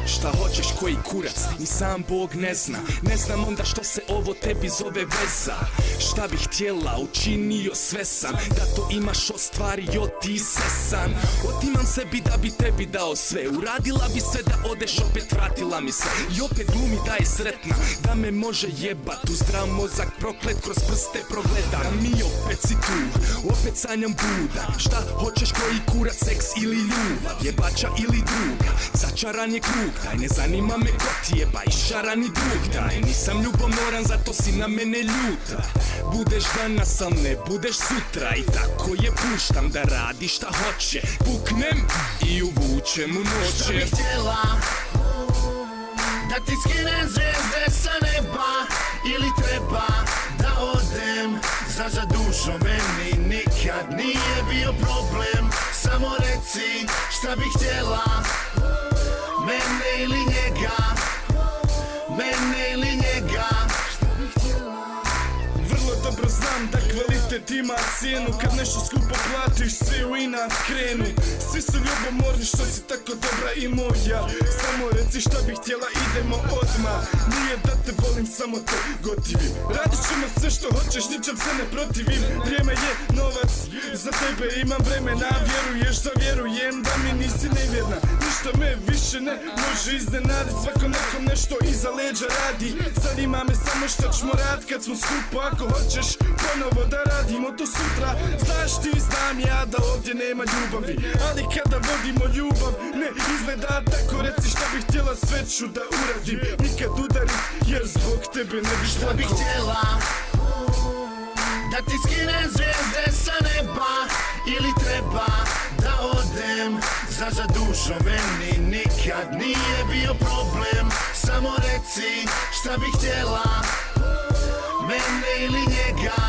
Šta hoćeš koji kurac, ni sam Bog ne zna. Ne znam onda što se ovo tebi zove veza. Šta bih htjela, učinio sve sam. Da to imaš ostvario ti se san. Otimam sebi da bi tebi dao sve. Uradila bi sve da odeš, opet vratila mi se. I opet glumi da je sretna, da me može jebat. U zdrav mozak proklet, kroz prste progleda. A mi opet si tu, opet sanjam buda. Šta hoćeš koji kurac, seks ili ljubav? Jebača ili druga, začaran je krug. Daj, ne zanima me ko ti jeba i šarani drug. Daj, nisam ljubomoran, zato si na mene ljuta. Budeš danas, al ne budeš sutra. I tako je puštam da radi šta hoće. Puknem i uvučem u noće. Šta bih htjela, da ti skinem zvezde sa neba. Ili treba da odem, za dušo meni nikad nije bio problem. Samo reci šta bih htjela, mene ili njega, mene ili njega. Vrlo dobro znam da kvalitet ima cijenu. Kad nešto skupo platiš, svi u inat krenu. Svi su ljubomorni što si tako dobra i moja. Samo reci šta bih htjela, idemo odmah. Nije da te volim, samo te gotivim. Radit ćemo sve što hoćeš, ničem se ne protivim. Vrijeme je novac, za tebe imam vremena. Vjeruješ da vjerujem da mi nisi nevjerna. Ništa me više ne može iznenadit. Svako nekom nešto iza leđa radi. Zanima me samo šta ćemo rad kad smo skupa. Ako hoćeš ponovo da radimo to sutra. Znaš ti, znam ja da ovdje nema ljubavi. Ali kada vodimo ljubav ne izgleda tako. Reci šta bih htjela, sve ću da uradim. Nikad udarit jer zbog tebe ne bi Šta bih htjela, da ti skinem zvezde sa neba. Ili treba da odem, za dušo meni nikad nije bio problem. Samo reci šta bih htjela, mene ili njega.